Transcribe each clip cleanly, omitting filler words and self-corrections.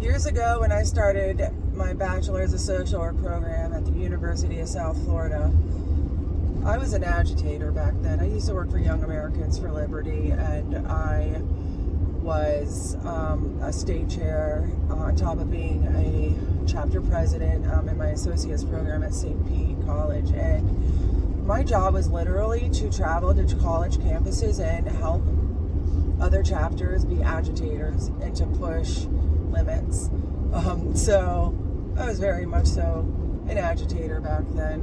Years ago, when I started my bachelor's of social work program at the University of South Florida, I was an agitator back then. I used to work for Young Americans for Liberty, and I was a state chair on top of being a chapter president in my associate's program at St. Pete College. And my job was literally to travel to college campuses and help other chapters be agitators and to push limits. So I was very much so an agitator back then.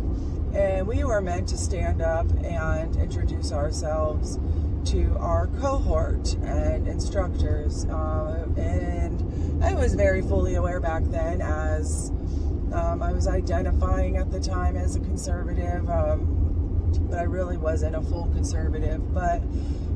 And we were meant to stand up and introduce ourselves to our cohort and instructors. And I was very fully aware back then as I was identifying at the time as a conservative, but I really wasn't a full conservative. But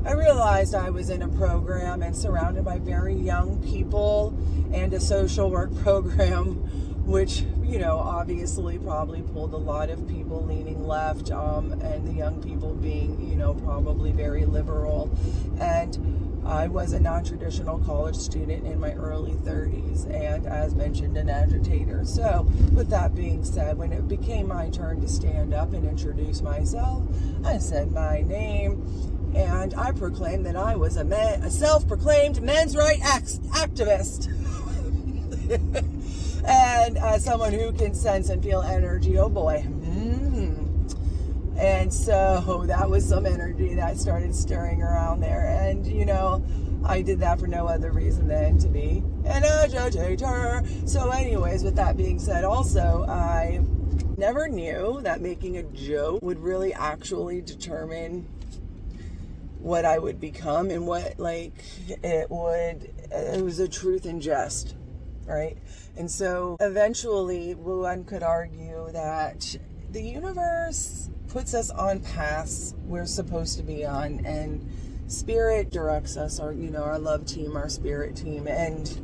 I realized I was in a program and surrounded by very young people and a social work program, which, you know, obviously probably pulled a lot of people leaning left, and the young people being, you know, probably very liberal. And I was a non-traditional college student in my early 30s, and as mentioned, an agitator. So with that being said, when it became my turn to stand up and introduce myself, I said my name, and I proclaimed that I was a self-proclaimed men's rights activist. And as someone who can sense and feel energy, oh boy. And so that was some energy that started stirring around there. And, you know, I did that for no other reason than to be an agitator. So anyways, with that being said, also, I never knew that making a joke would really actually determine what I would become and what, like, it was a truth in jest, right? And so eventually one could argue that the universe puts us on paths we're supposed to be on, and spirit directs us, or, you know, our love team, our spirit team. And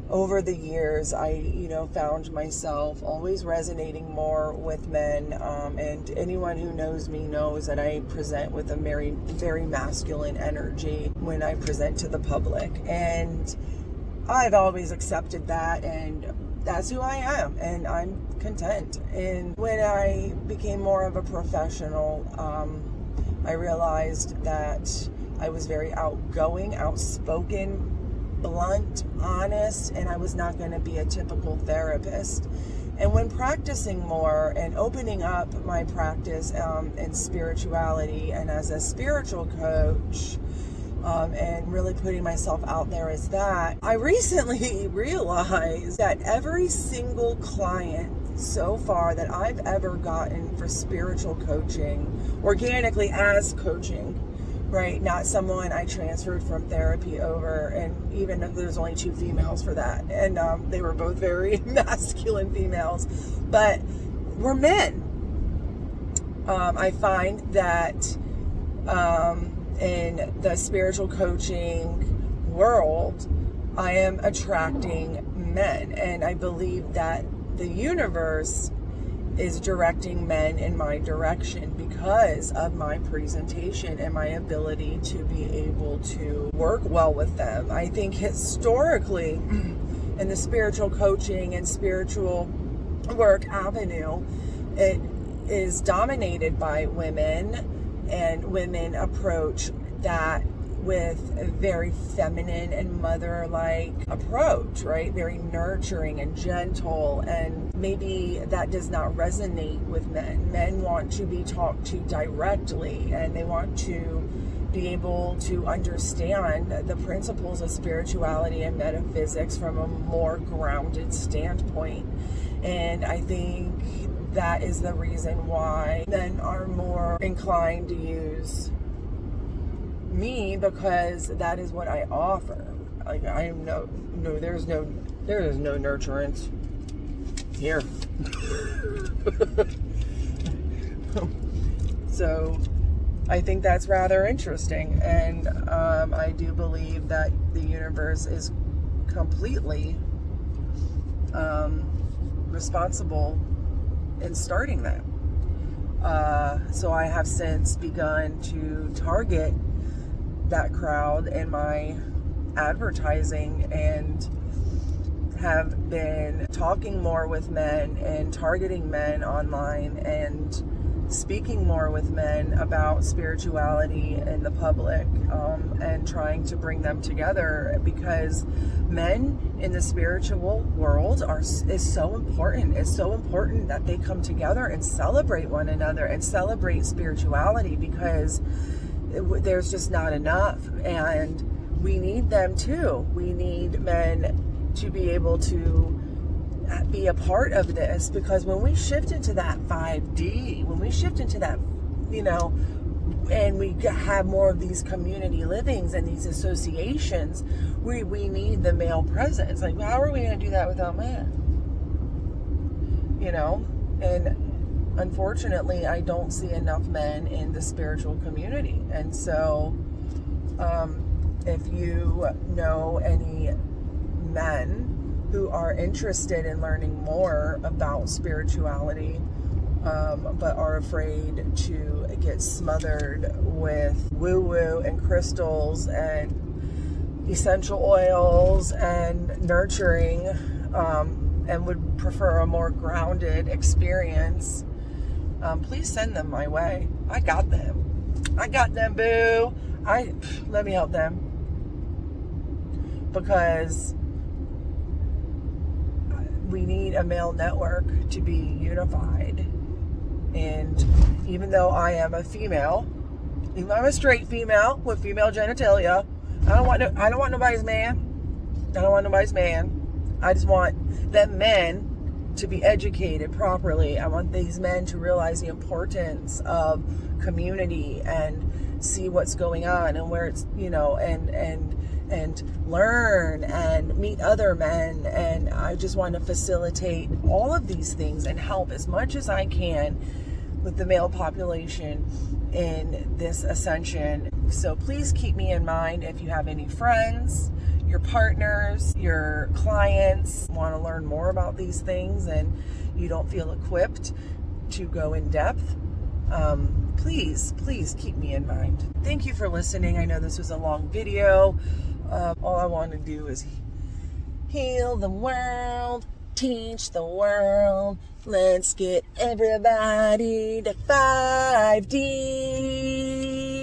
over the years, I, found myself always resonating more with men, and anyone who knows me knows that I present with a very, very masculine energy when I present to the public, and I've always accepted that, and that's who I am, and I'm content. And when I became more of a professional, I realized that I was very outgoing, outspoken, blunt, honest, and I was not going to be a typical therapist. And when practicing more and opening up my practice in spirituality and as a spiritual coach, and really putting myself out there as that, I recently realized that every single client so far that I've ever gotten for spiritual coaching, organically as coaching, right? Not someone I transferred from therapy over, and even if there's only 2 females for that, and they were both very masculine females, but we're men. I find that in the spiritual coaching world, I am attracting men, and I believe that the universe is directing men in my direction because of my presentation and my ability to be able to work well with them. I think historically in the spiritual coaching and spiritual work avenue, it is dominated by women, and women approach that with a very feminine and mother-like approach, right? Very nurturing and gentle, and maybe that does not resonate with men. Men want to be talked to directly, and they want to be able to understand the principles of spirituality and metaphysics from a more grounded standpoint. And I think that is the reason why men are more inclined to use me, because that is what I offer. Like, I am there is no nurturance here. So I think that's rather interesting, and I do believe that the universe is completely responsible in starting that. So I have since begun to target that crowd in my advertising and have been talking more with men and targeting men online and speaking more with men about spirituality in the public, and trying to bring them together, because men in the spiritual world is so important. It's so important that they come together and celebrate one another and celebrate spirituality, because there's just not enough, and we need them too. We need men to be able to be a part of this, because when we shift into that 5D, when we shift into that, and we have more of these community livings and these associations, we need the male presence. Like, how are we going to do that without men? And unfortunately, I don't see enough men in the spiritual community. And so, if you know any men who are interested in learning more about spirituality, but are afraid to get smothered with woo-woo and crystals and essential oils and nurturing, and would prefer a more grounded experience, please send them my way. I got them, boo. Let me help them, because we need a male network to be unified. And even though I am a female, even though I'm a straight female with female genitalia, I don't want nobody's man. I don't want nobody's man. I just want them men to be educated properly. I want these men to realize the importance of community and see what's going on and where it's, and learn and meet other men. And I just want to facilitate all of these things and help as much as I can with the male population in this ascension. So please keep me in mind if you have any friends, your partners, your clients want to learn more about these things and you don't feel equipped to go in depth. Please keep me in mind. Thank you for listening. I know this was a long video. All I want to do is heal the world, teach the world. Let's get everybody to 5D.